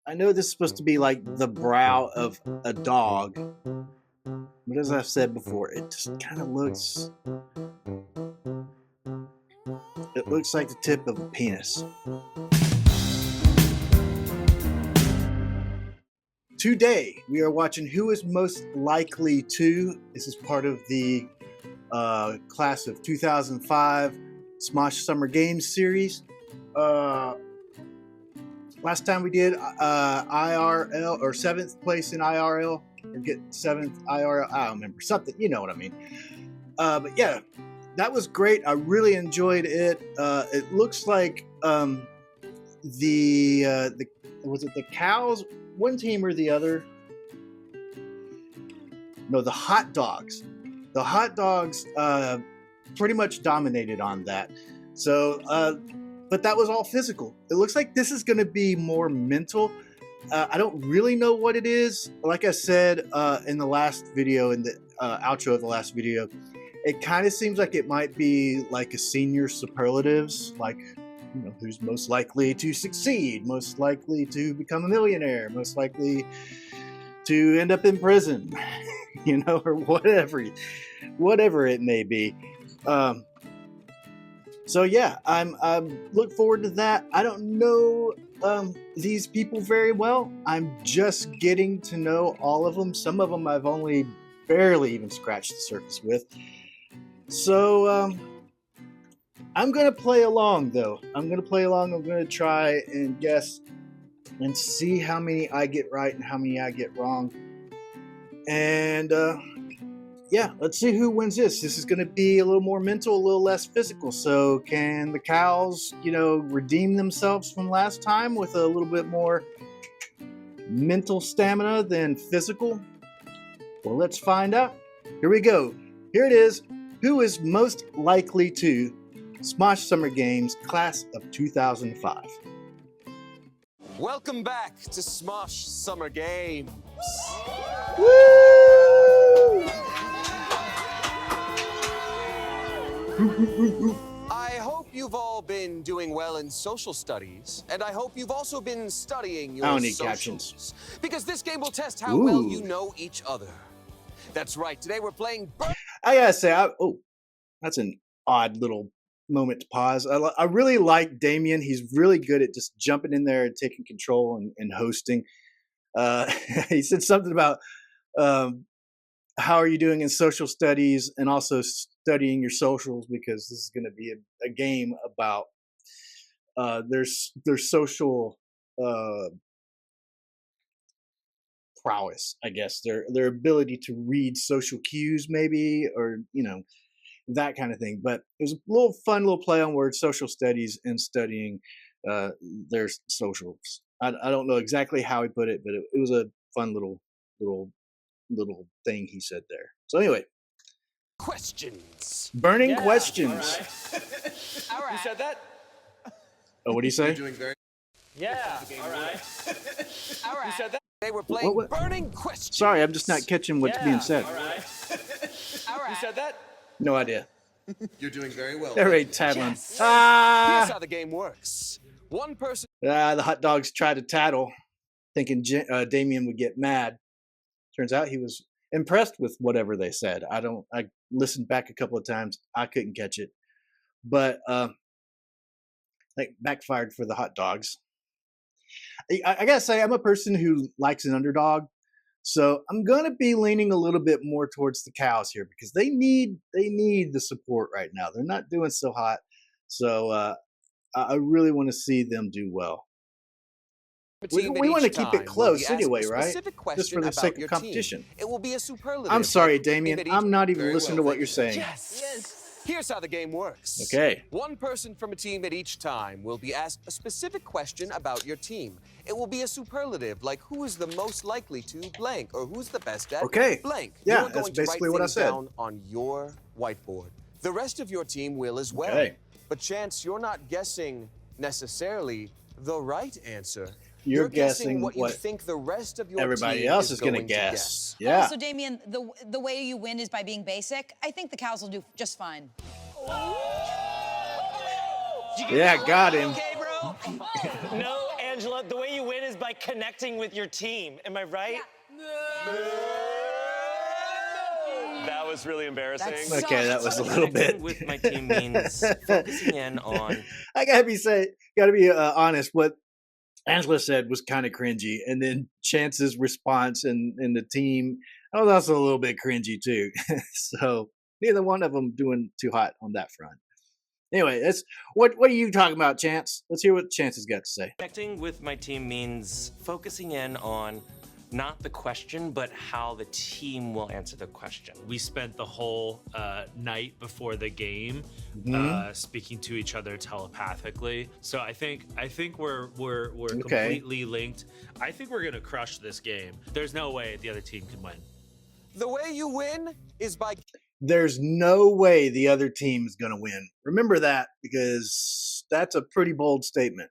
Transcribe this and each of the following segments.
I know this is supposed to be like the brow of a dog, but as I've said before, it just kind of looks. It looks like the tip of a penis. Today, we are watching Who is Most Likely To. This is part of the class of 2005 Smosh Summer Games series. Last time we did IRL, or 7th place in IRL, or get 7th IRL, I don't remember, something, you know what I mean. But yeah, that was great. I really enjoyed it. It looks like was it the cows, one team or the other? No, the hot dogs. The hot dogs pretty much dominated on that. So, but that was all physical. It looks like this is going to be more mental. I don't really know what it is. Like I said in the last video, in the outro of the last video, it kind of seems like it might be like a senior superlatives, like, you know, who's most likely to succeed, most likely to become a millionaire, most likely to end up in prison, you know, or whatever it may be. So yeah, I'm look forward to that. I don't know these people very well. I'm just getting to know all of them. Some of them I've only barely even scratched the surface with. So I'm gonna play along though. I'm gonna try and guess and see how many I get right and how many I get wrong. And yeah, let's see who wins this. This is going to be a little more mental, a little less physical. So can the cows, you know, redeem themselves from last time with a little bit more mental stamina than physical? Well, let's find out. Here we go. Here it is. Who is most likely to Smosh Summer Games Class of 2005? Welcome back to Smosh Summer Games. Woo! I hope you've all been doing well in social studies, and I hope you've also been studying your I don't need socials, captions. because this game will test how well you know each other. That's right. Today we're playing. I gotta say, that's an odd little moment to pause. I really like Damien. He's really good at just jumping in there and taking control and hosting. He said something about how are you doing in social studies and also studying your socials, because this is going to be a game about their social prowess, I guess, their ability to read social cues, maybe, or, you know, that kind of thing. But it was a little fun little play on words, social studies and studying their socials. I don't know exactly how he put it, but it was a fun little thing he said there. So anyway, questions. Burning questions. All right. Who said that? Oh, what do you say? You're doing very. Yeah. All right. All right. Who said that? They were playing What? burning questions. Sorry, I'm just not catching what's being said. All right. All right. Who said that? No idea. You're doing very well. They're right, tattling. Yes. Here's how the game works. One person. The hot dogs tried to tattle, thinking Damien would get mad. Turns out he was impressed with whatever they said. I listened back a couple of times. I couldn't catch it, but like backfired for the hot dogs. I gotta say, I'm a person who likes an underdog, so I'm gonna be leaning a little bit more towards the cows here, because they need the support right now. They're not doing so hot, so I really want to see them do well. We want to keep it close anyway, right? Just for the sake of competition. It will be a superlative. I'm sorry, Damien. I'm not even listening to what you're saying. Yes. Here's how the game works. Okay. One person from a team at each time will be asked a specific question about your team. It will be a superlative, like who is the most likely to blank, or who's the best at blank. Yeah, You're that's going to basically write what I things said. down on your whiteboard. The rest of your team will as well. Okay. But chance you're not guessing necessarily the right answer. You're guessing what you think the rest of your everybody team else is going to to guess. Yeah. So Damien, the way you win is by being basic. I think the cows will do just fine. Yeah, got him. Okay, bro? No, and Angela, the way you win is by connecting with your team. Am I right? That was really embarrassing. Okay, that was a little bit. Connecting with my team means focusing in on. I gotta be honest. What Angela said was kind of cringy, and then Chance's response and the team, that was also a little bit cringy too. So neither one of them doing too hot on that front. Anyway, that's what are you talking about, Chance? Let's hear what Chance has got to say. Connecting with my team means focusing in on not the question, but how the team will answer the question. We spent the whole night before the game speaking to each other telepathically. So I think we're completely linked. I think we're gonna crush this game. There's no way the other team can win. The way you win is by There's no way the other team is going to win. Remember that, because that's a pretty bold statement.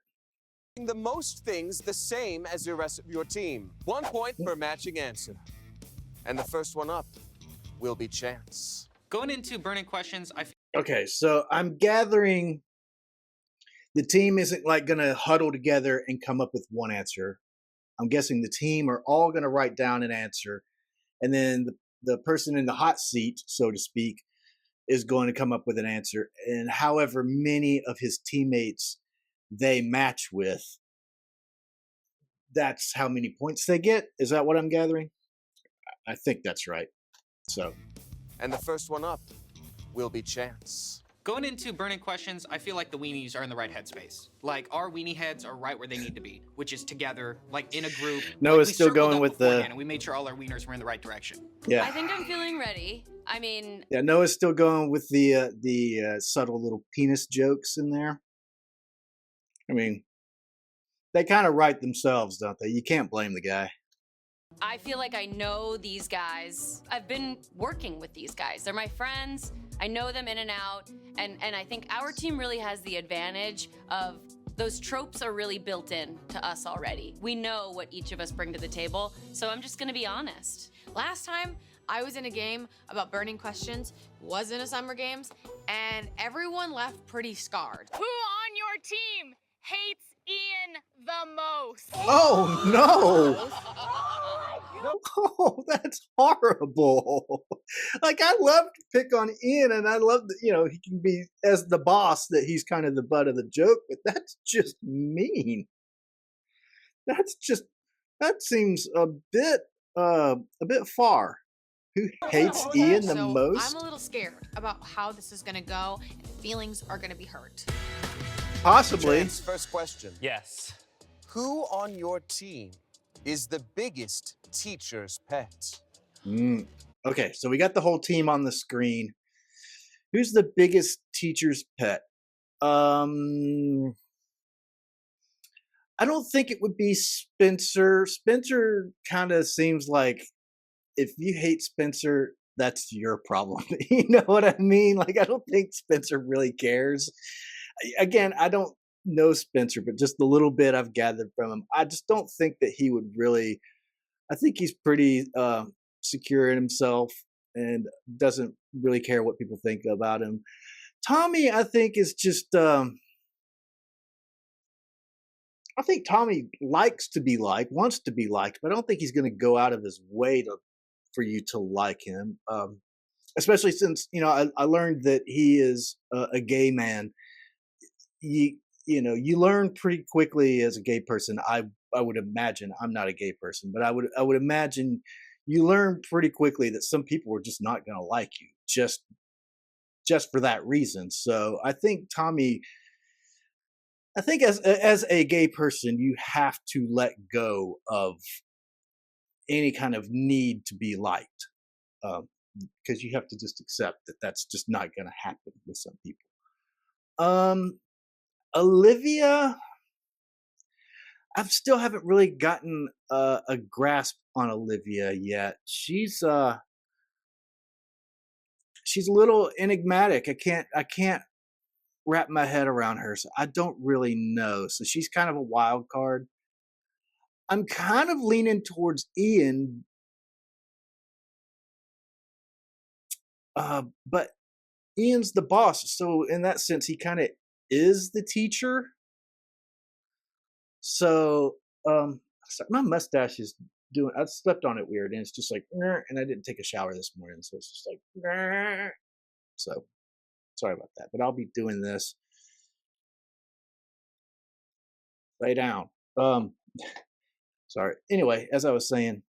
the most things the same as the rest of your team. 1 point for a matching answer. And the first one up will be Chance. Going into burning questions, Okay, so I'm gathering the team isn't like going to huddle together and come up with one answer. I'm guessing the team are all going to write down an answer, and then the person in the hot seat, so to speak, is going to come up with an answer. And however many of his teammates they match with, that's how many points they get. Is that what I'm gathering? I think that's right. So, And the first one up will be Chance. going into burning questions, I feel like the weenies are in the right headspace. Like, our weenie heads are right where they need to be, which is together, like in a group. Noah's we still circled going up with the- beforehand, and we made sure all our wieners were in the right direction. yeah. I think I'm feeling ready. I mean, Yeah, Noah's still going with the subtle little penis jokes in there. I mean, they kind of write themselves, don't they? You can't blame the guy. I feel like I know these guys. I've been working with these guys. They're my friends. I know them in and out. And I think our team really has the advantage of those tropes are really built in to us already. We know what each of us bring to the table. So I'm just going to be honest. Last time I was in a game about burning questions, was in a Summer Games, and everyone left pretty scarred. Who on your team hates Ian the most? Oh no! Oh, that's horrible. Like, I love to pick on Ian, and I love that, he can be, as the boss, that he's kind of the butt of the joke, but that's just mean. That seems a bit far. Who hates Ian the So most? I'm a little scared about how this is gonna go, and feelings are gonna be hurt. Possibly. Chance, first question. Yes. Who on your team is the biggest teacher's pet? Okay, so we got the whole team on the screen. Who's the biggest teacher's pet? I don't think it would be Spencer. Spencer kind of seems like, if you hate Spencer, that's your problem. You know what I mean? Like, I don't think Spencer really cares. Again, I don't know Spencer, but just the little bit I've gathered from him, I just don't think that he would really. I think he's pretty secure in himself and doesn't really care what people think about him. Tommy, I think, is just. I think Tommy likes to be liked, wants to be liked, but I don't think he's going to go out of his way for you to like him. Especially since I learned that he is a gay man. You learn pretty quickly as a gay person. I would imagine, I'm not a gay person, but I would imagine you learn pretty quickly that some people are just not going to like you just for that reason. So I think Tommy. I think as a gay person, you have to let go of any kind of need to be liked, because you have to just accept that that's just not going to happen with some people. Olivia, I still haven't really gotten a grasp on Olivia yet. She's a little enigmatic. I can't wrap my head around her, so I don't really know. So she's kind of a wild card. I'm kind of leaning towards Ian, but Ian's the boss, so in that sense, he kind of is the teacher. So, sorry, my mustache is doing. I slept on it weird, and it's just like, "Grr," and I didn't take a shower this morning, so it's just like, "Grr." So sorry about that. But I'll be doing this. Lay down. Sorry. Anyway, as I was saying,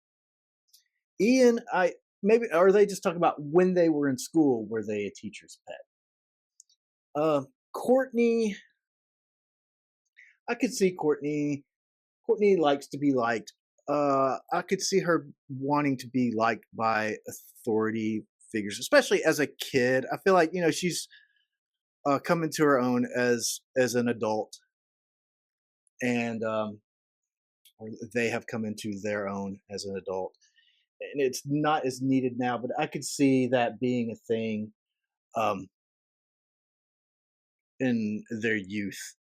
Ian, I maybe are they just talking about when they were in school? Were they a teacher's pet? Courtney, I could see Courtney. Courtney likes to be liked. I could see her wanting to be liked by authority figures, especially as a kid. I feel like she's coming to her own as an adult, and or they have come into their own as an adult, and it's not as needed now. But I could see that being a thing in their youth,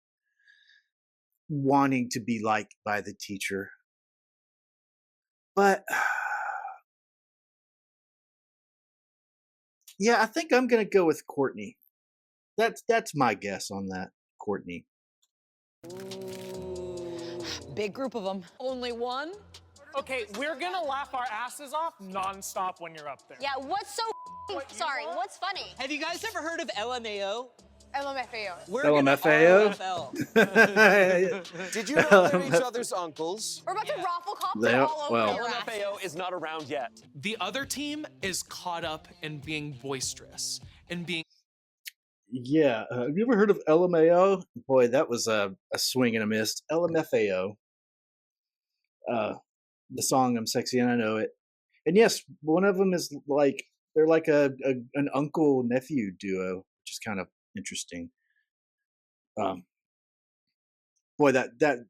wanting to be liked by the teacher. But yeah, I think I'm gonna go with Courtney. That's my guess on that, Courtney. Big group of them. Only one? Okay, we're gonna laugh our asses off nonstop when you're up there. Yeah, what's so sorry, what's funny? Have you guys ever heard of LMAO? LMFAO. We're LMFAO? Did you know they're each other's uncles? We're about to raffle cops They are- all over well. your LMFAO asses. is not around yet. The other team is caught up in being boisterous and being. Yeah, have you ever heard of LMAO? Boy, that was a swing and a miss. LMFAO. The song "I'm Sexy and I Know It," and yes, one of them is like they're like an uncle nephew duo, which is kind of interesting. Boy, that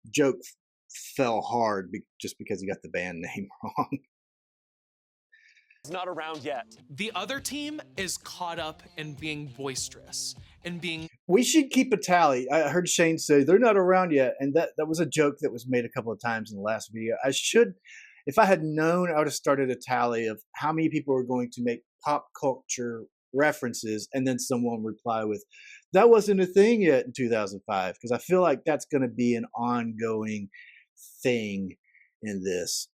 joke fell hard just because he got the band name wrong. It's not around yet. The other team is caught up in being boisterous and being. We should keep a tally. I heard Shane say they're not around yet, and that was a joke that was made a couple of times in the last video. I should, if I had known, I would have started a tally of how many people are going to make pop culture references, and then someone reply with, "That wasn't a thing yet in 2005," because I feel like that's going to be an ongoing thing in this.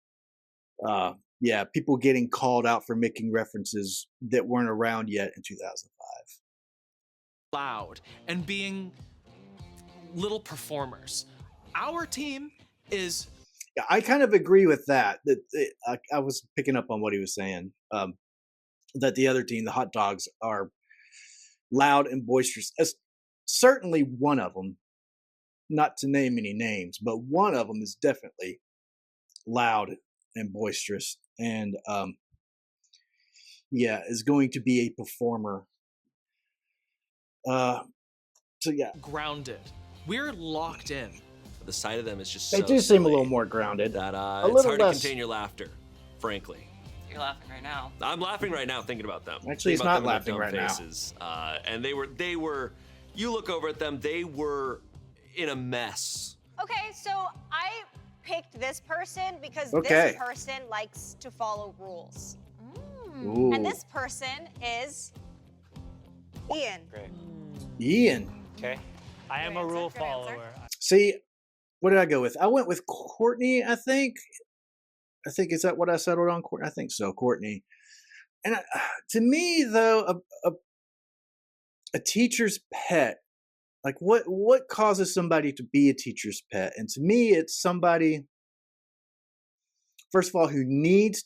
Yeah, people getting called out for making references that weren't around yet in 2005. Loud and being little performers. Our team is. Yeah, I kind of agree with that. I was picking up on what he was saying. That the other team, the Hot Dogs, are loud and boisterous. Certainly one of them, not to name any names, but one of them is definitely loud and boisterous, and yeah, is going to be a performer. So yeah, Grounded. We're locked in. The sight of them is just they so do seem a silly little more grounded. that a it's little hard less. to contain your laughter, frankly. You're laughing right now. I'm laughing right now thinking about them. Actually, he's Thinking about not them and their laughing dumb right now. faces. And they were. You look over at them. They were in a mess. Okay, so I picked this person because Okay. this person likes to follow rules. Ooh. And this person is Ian. Great. Ian. Okay. I am Good a answer, rule good answer. follower. See, what did I go with? I went with Courtney, I think. Is that what I settled on? Courtney? I think so, Courtney. And to me, though, a teacher's pet, like what causes somebody to be a teacher's pet? And to me, it's somebody, first of all, who needs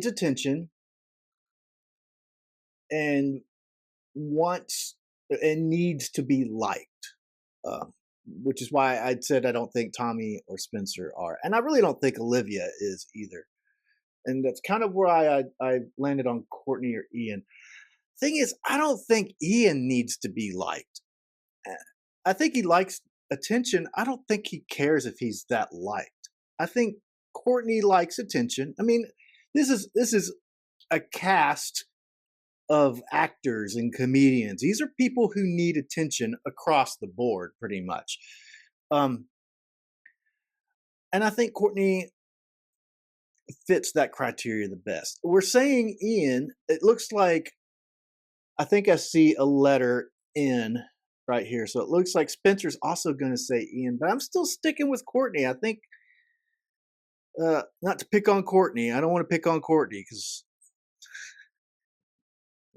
attention and wants and needs to be liked. Which is why I said I don't think Tommy or Spencer are. And I really don't think Olivia is either. And that's kind of where I landed on Courtney or Ian. Thing is, I don't think Ian needs to be liked. I think he likes attention. I don't think he cares if he's that liked. I think Courtney likes attention. I mean, this is a cast of actors and comedians. These are people who need attention across the board, pretty much. And I think Courtney fits that criteria the best. We're saying Ian, it looks like, I think I see a letter N right here. So it looks like Spencer's also going to say Ian, but I'm still sticking with Courtney. I think, not to pick on Courtney. I don't want to pick on Courtney because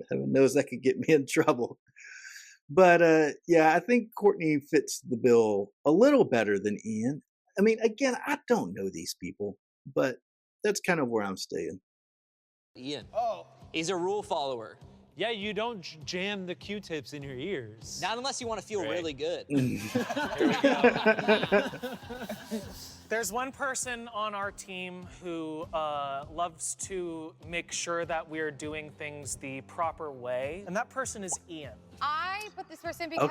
heaven knows that could get me in trouble. But yeah, I think Courtney fits the bill a little better than Ian. I mean, again, I don't know these people, but that's kind of where I'm staying. Ian. Oh. He's a rule follower. Yeah, you don't jam the Q-tips in your ears. Not unless you want to feel really good. There's one person on our team who loves to make sure that we're doing things the proper way, and that person is Ian. I put this person because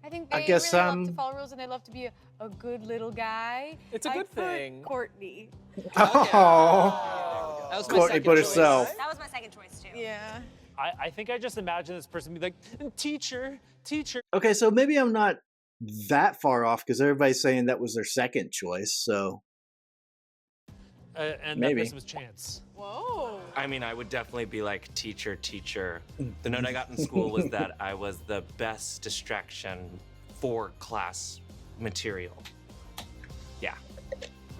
I think they guess really love to follow rules and they love to be a good little guy. It's a good thing. Courtney. Oh, that was Courtney put herself. That was my second choice too. Yeah. I think I just imagine this person be like, teacher. Okay, so maybe I'm not that far off because everybody's saying that was their second choice. So And maybe. that person was Chance. Whoa. I mean, I would definitely be like, teacher. The note I got in school was that I was the best distraction for class material. Yeah.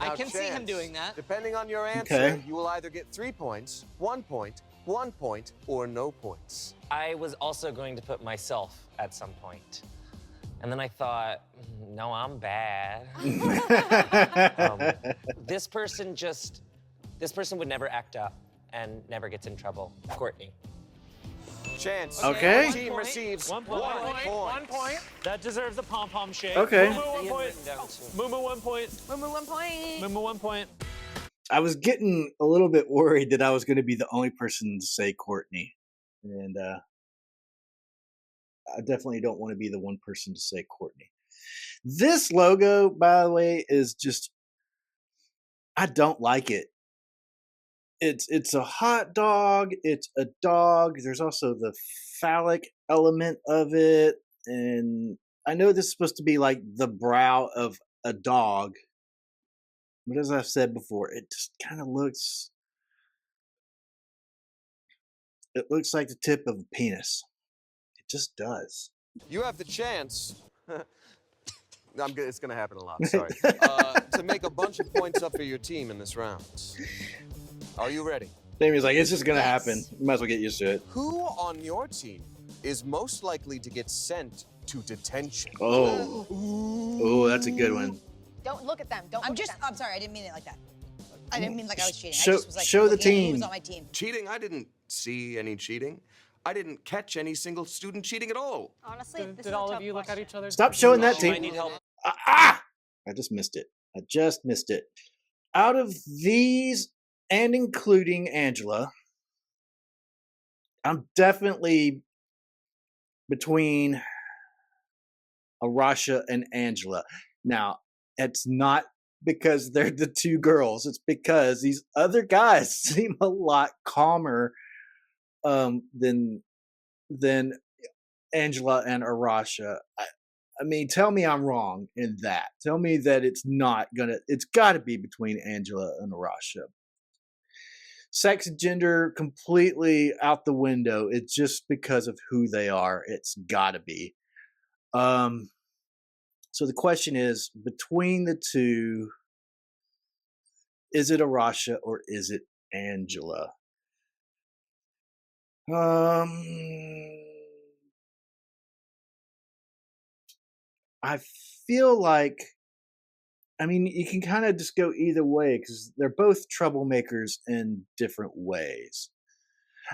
I Now, can see him Chance, doing that. Depending on your answer, Okay. you will either get 3 points, 1 point, 1 point, or no points. I was also going to put myself at some point. And then I thought, no, I'm bad. This person would never act up and never gets in trouble. Courtney. Chance. Okay. Your team receives 1 point. 1 point. That deserves a pom-pom shake. Okay. Moo 1 point. Moo 1 point. Moo 1 point. Moo 1 point. I was getting a little bit worried that I was going to be the only person to say Courtney. And I definitely don't want to be the one person to say Courtney. This logo, by the way, is just, I don't like it. It's a hot dog. It's a dog. There's also the phallic element of it. And I know this is supposed to be like the brow of a dog. But as I've said before, it just kind of looks, it looks like the tip of a penis. It just does. You have the chance. It's going to happen a lot, sorry. To make a bunch of points up for your team in this round. Are you ready? Damien's like, it's just going to happen. You might as well get used to it. Who on your team is most likely to get sent to detention? Oh, that's a good one. Don't look at them. I'm sorry, I didn't mean it like that. I didn't mean like I was cheating. Show- I just was like show the looking at team. who's on my team. Cheating? I didn't see any cheating. I didn't catch any single student cheating at all. Honestly, this Did is a all tough of you look at each other? Stop showing that You might team. need help. I just missed it. I just missed it. Out of these, and including Angela, I'm definitely between Arasha and Angela. Now, it's not because they're the two girls. It's because these other guys seem a lot calmer than Angela and Arasha. I mean, tell me I'm wrong in that. Tell me that it's got to be between Angela and Arasha. Sex and gender completely out the window. It's just because of who they are. It's got to be. So the question is, between the two, is it Arasha or is it Angela? I feel like, I mean, you can kind of just go either way because they're both troublemakers in different ways.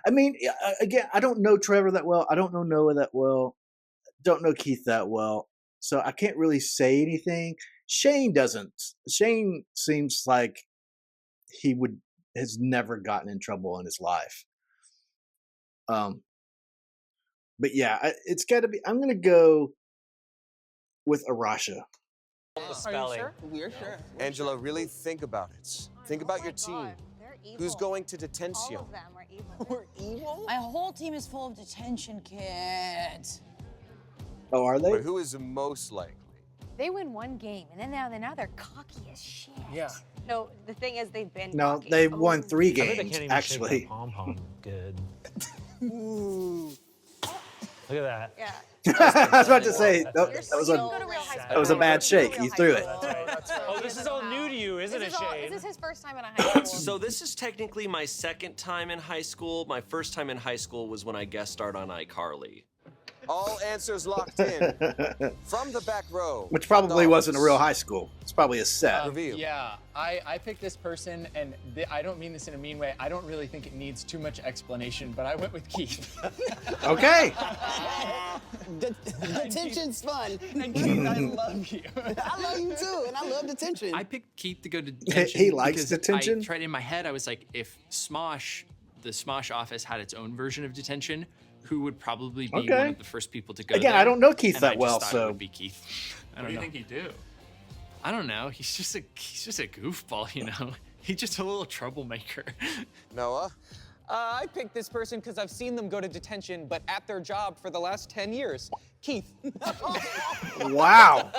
I mean, again, I don't know Trevor that well. I don't know Noah that well. Don't know Keith that well. So I can't really say anything. Shane doesn't. Shane seems like he has never gotten in trouble in his life. But yeah, it's got to be. I'm gonna go with Arasha. The spelling. We're sure. Angela, really think about it. Think about your team. They're evil. Who's going to detention? All of them are evil. We're evil? My whole team is full of detention kids. Oh, are they? But who is most likely? They win one game, and then now they're cocky as shit. Yeah. No, the thing is, they've been. No, cocky. they won 3 I bet they games can't even actually. shake that pom-pom good. Ooh. Look at that. Yeah. I was about to say that That was a bad shake. You threw it. Oh, this is all new to you, isn't it, Shane? Is this his first time in a high school? So this is technically my second time in high school. My first time in high school was when I guest starred on iCarly. All answers locked in. From the back row. Which probably wasn't a real high school. It's probably a set. Yeah, I picked this person, and I don't mean this in a mean way. I don't really think it needs too much explanation, but I went with Keith. Okay. Detention's fun. And Keith, I love you. I love you too, and I love detention. I picked Keith to go to detention. He likes because detention? I tried in my head. I was like, if Smosh, the Smosh office had its own version of detention, who would probably be one of the first people to go Again, there? I don't know Keith And that I just well, thought so- it would be Keith. I don't What do you know. think he'd do? I don't know. He's just a goofball, you know. He's just a little troublemaker. Noah? I picked this person because I've seen them go to detention, but at their job for the last 10 years. Keith. Wow.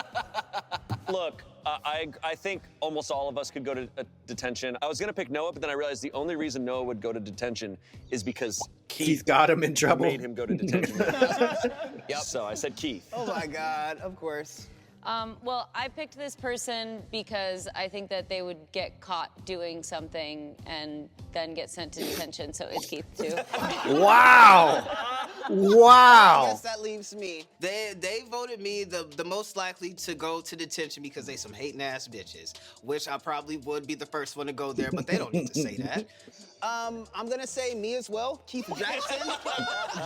Look, I think almost all of us could go to detention. I was gonna pick Noah, but then I realized the only reason Noah would go to detention is because Keith got him in trouble. Made him go to detention. Yep. So I said Keith. Oh my God, of course. Well, I picked this person because I think that they would get caught doing something and then get sent to detention, so it's Keith too. Wow. I Wow. guess that leaves me. They voted me the most likely to go to detention because they some hating ass bitches, which I probably would be the first one to go there, but they don't need to say that. I'm gonna say me as well, Keith Jackson,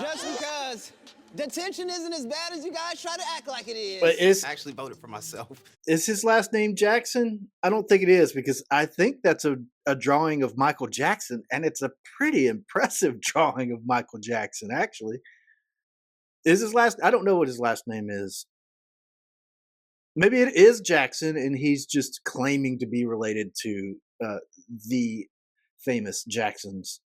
just because detention isn't as bad as you guys try to act like it is. But I actually voted for myself. Is his last name Jackson? I don't think it is because I think that's a drawing of Michael Jackson, and it's a pretty impressive drawing of Michael Jackson, actually. Is his last? I don't know what his last name is. Maybe it is Jackson, and he's just claiming to be related to the famous Jacksons.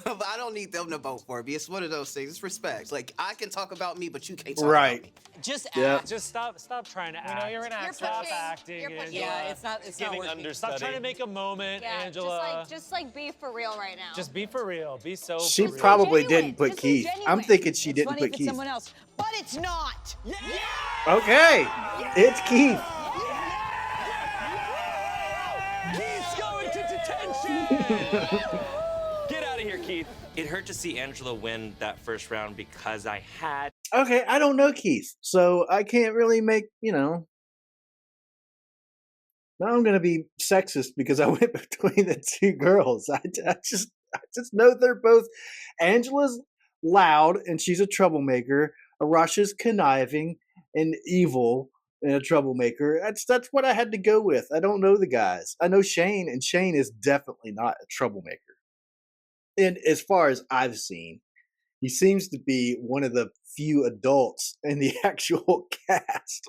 But I don't need them to vote for me. It's one of those things. It's respect. Like, I can talk about me, but you can't talk Right. about me. Just Yeah. act. Just stop trying to act. know you're an actor. Stop pushing- acting, you're pushing Angela. it. It's not Giving working. understudy. Stop trying to make a moment, Yeah, Angela. just like be for real right now. Just be for real. Be so She for real. probably Genuine. didn't put Just be Keith. I'm genuine. thinking she It's didn't funny put if it's Keith. someone else, but it's not. Okay, it's Keith. Keith's going to detention! Get out of here, Keith. It hurt to see Angela win that first round because I had. Okay, I don't know Keith, so I can't really make, Now I'm gonna be sexist because I went between the two girls. I just know they're both. Angela's loud and she's a troublemaker. Arasha's conniving and evil and a troublemaker. That's what I had to go with. I don't know the guys. I know Shane, and Shane is definitely not a troublemaker. And as far as I've seen, he seems to be one of the few adults in the actual cast.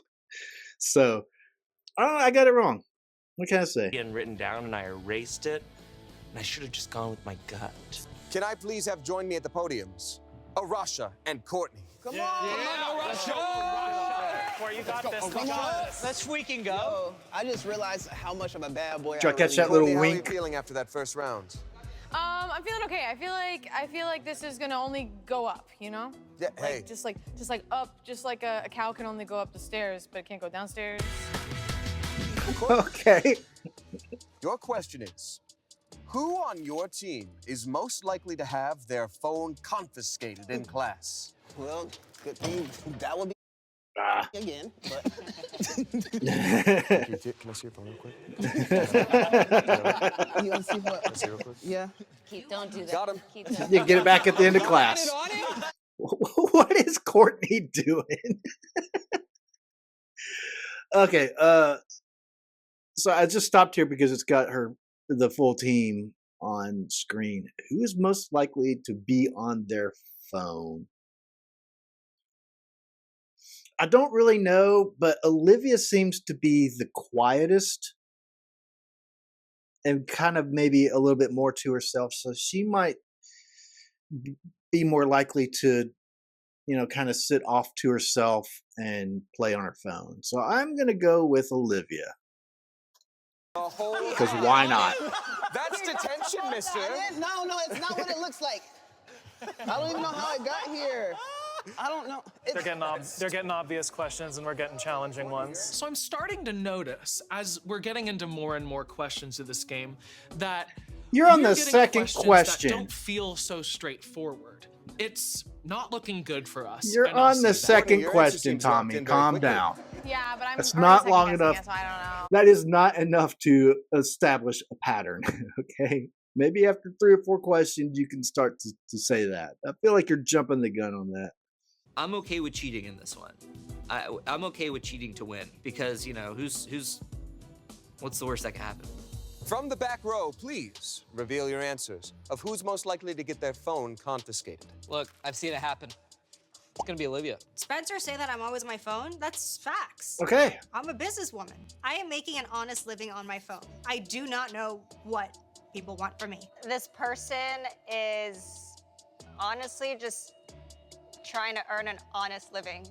So, I got it wrong. What can I say? And written down, and I erased it. And I should have just gone with my gut. Can I please have joined me at the podiums? Arasha and Courtney. Come on, Arasha! Before you got this, Come on. Let's freaking go. Yo, I just realized how much of a bad boy Did I catch that Courtney, little how are you wink? feeling after that first round? I'm feeling okay. I feel like this is gonna only go up, you know? Yeah, hey. Like, just like up, just like a cow can only go up the stairs, but it can't go downstairs. Okay. Your question is, who on your team is most likely to have their phone confiscated in class? Well, good thing that would be again, but Can I see your phone real quick? you want to see what? Can I see real quick? Yeah. Keith, don't do that. Got him. Keith, don't. You get it back at the end of class. What is Courtney doing? Okay, so I just stopped here because it's got the full team on screen. Who is most likely to be on their phone? I don't really know, but Olivia seems to be the quietest and kind of maybe a little bit more to herself. So she might be more likely to, kind of sit off to herself and play on her phone. So I'm going to go with Olivia. Because why not? That's detention, mister. No, it's not what it looks like. I don't even know how it got here. I don't know. They're getting obvious questions, and we're getting challenging ones. So I'm starting to notice, as we're getting into more and more questions of this game, that You're on the getting second questions question. that don't feel so straightforward. It's not looking good for us. You're and I'll on say the that. second question, Tommy. Calm down. Yeah, but I'm That's already not long second-guessing enough. it, so I don't know. That is not enough to establish a pattern. Okay. Maybe after 3 or 4 questions, you can start to say that. I feel like you're jumping the gun on that. I'm okay with cheating in this one. I'm okay with cheating to win because, you know, what's the worst that can happen? From the back row, please reveal your answers of who's most likely to get their phone confiscated. Look, I've seen it happen. It's gonna be Olivia. Spencer say that I'm always on my phone. That's facts. Okay. I'm a businesswoman. I am making an honest living on my phone. I do not know what people want from me. This person is honestly just trying to earn an honest living.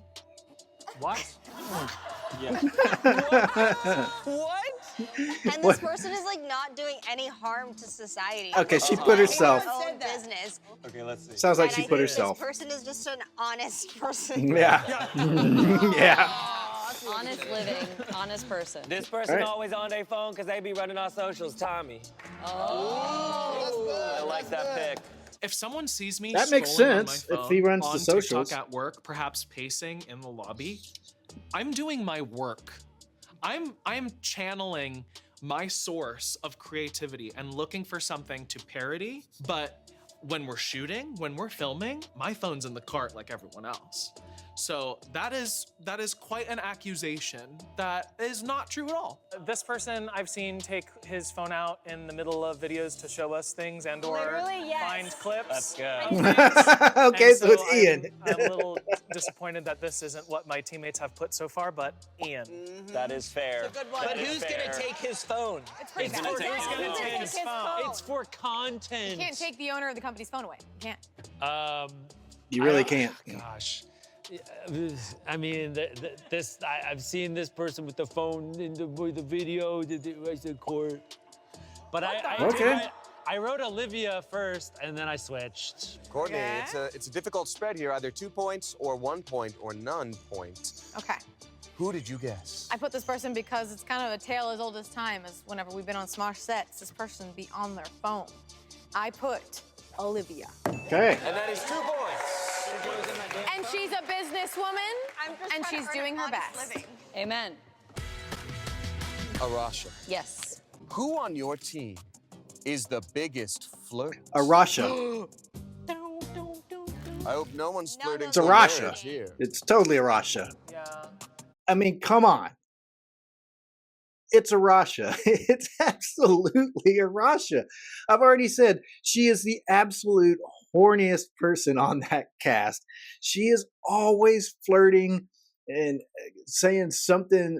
What? What? And this person is like not doing any harm to society. Okay, she put herself. Their own business. Okay, let's see. Sounds like And she I put think herself. This person is just an honest person. Yeah. Yeah. Honest living, honest person. This person Right. always on their phone because they be running our socials, Tommy. I like that pick. If someone sees me That makes scrolling on sense my if phone, he runs the on socials. TikTok at work, perhaps pacing in the lobby, I'm doing my work. I'm channeling my source of creativity and looking for something to parody. But when we're shooting, when we're filming, my phone's in the cart like everyone else. So that is quite an accusation that is not true at all. This person I've seen take his phone out in the middle of videos to show us things and or Literally, yes. find clips. Let's go. Okay, And so it's Ian. I'm a little disappointed that this isn't what my teammates have put so far, but Ian. That is fair. But That is who's fair. gonna take his phone? It's pretty bad. Who's gonna Who's take his phone? It's for content. You can't take the owner of the company's phone away. You can't. You really I don't- can't. Gosh. I mean, I've seen this person with the phone in the video, the court. But I wrote Olivia first, and then I switched. Courtney, it's a difficult spread here. Either 2 points or 1 point or none point. Okay. Who did you guess? I put this person because it's kind of a tale as old as time as whenever we've been on Smosh sets, this person be on their phone. I put Olivia. Okay. And that is 2 points. And she's a businesswoman, and she's doing her best. Amen. Arasha. Yes. Who on your team is the biggest flirt? Arasha. I hope no one's flirting It's for Arasha. marriage here. It's totally Arasha. Yeah. I mean, come on. It's Arasha. It's absolutely Arasha. I've already said she is the absolute horniest person on that cast. She is always flirting and saying something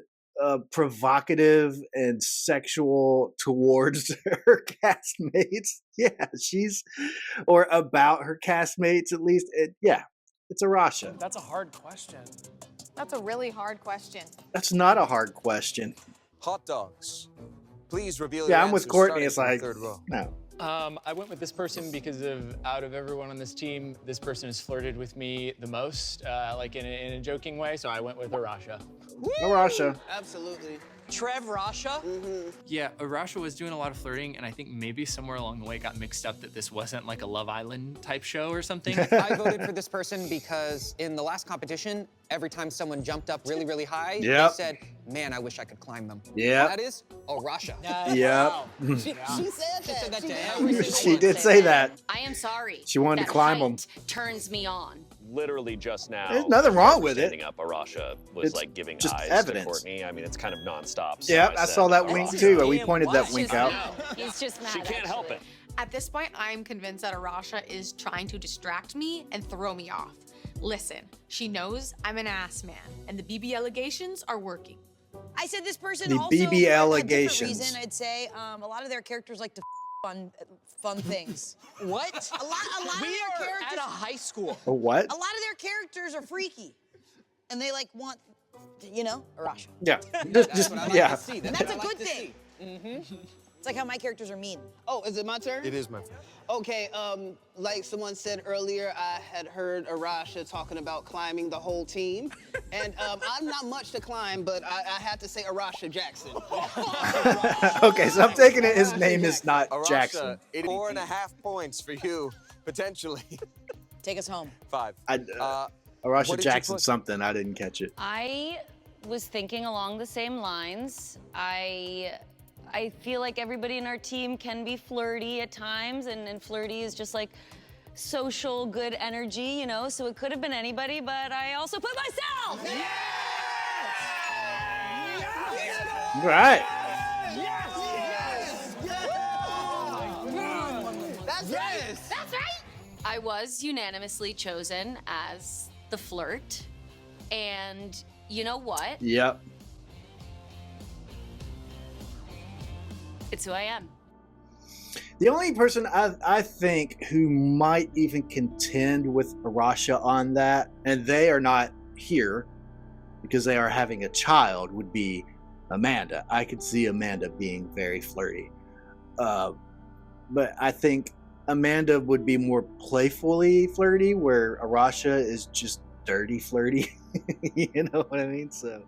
provocative and sexual towards her castmates. Yeah, or about her castmates at least. It's Arasha. That's a hard question. That's a really hard question. That's not a hard question. Hot dogs. Please reveal Yeah, your I'm with answers, Courtney. starting It's from the like, third row. no. I went with this person because out of everyone on this team, this person has flirted with me the most, like in a joking way. So I went with Arasha. Arasha. Absolutely. Trev Rasha? Yeah, Arasha was doing a lot of flirting, and I think maybe somewhere along the way got mixed up that this wasn't like a Love Island type show or something. I voted for this person because in the last competition, every time someone jumped up really, really high, Yep. they said, man, I wish I could climb them. Yep. That is Arasha. Yep. She said that. to She every single did say that. I am sorry. She wanted to That climb 'em. height turns me on. Literally just now. There's nothing wrong with it. Standing up, Arasha was It's like giving just eyes evidence. to Courtney. I mean, it's kind of nonstop. So Yeah, I saw that wink too. We pointed that wink out. He's just mad. She can't help it. At this point, I'm convinced that Arasha is trying to distract me and throw me off. Listen, she knows I'm an ass man, and the BB allegations are working. I said this person The also, BB for a different allegations. reason, I'd say a lot of their characters like to fun things. What? A lot of We their are characters. at a high school. A what? A lot of their characters are freaky, and they like want, Arasha. Yeah. That's Just what I like yeah. to see. And that's a good thing. It's like how my characters are mean. Oh, is it my turn? It is my turn. Okay, like someone said earlier, I had heard Arasha talking about climbing the whole team. And I'm not much to climb, but I had to say Arasha Jackson. Okay, so I'm taking it his name is not Arasha, Jackson. 4.5 points for you, potentially. Take us home. 5. Arasha what did you Jackson put? something, I didn't catch it. I was thinking along the same lines. I feel like everybody in our team can be flirty at times, and flirty is just like social good energy, you know? So it could have been anybody, but I also put myself! All right. That's right. That's right! I was unanimously chosen as the flirt, and you know what? Yep. It's who I am. The only person I think who might even contend with Arasha on that, and they are not here because they are having a child, would be Amanda. I could see Amanda being very flirty. But I think Amanda would be more playfully flirty, where Arasha is just dirty flirty. You know what I mean? So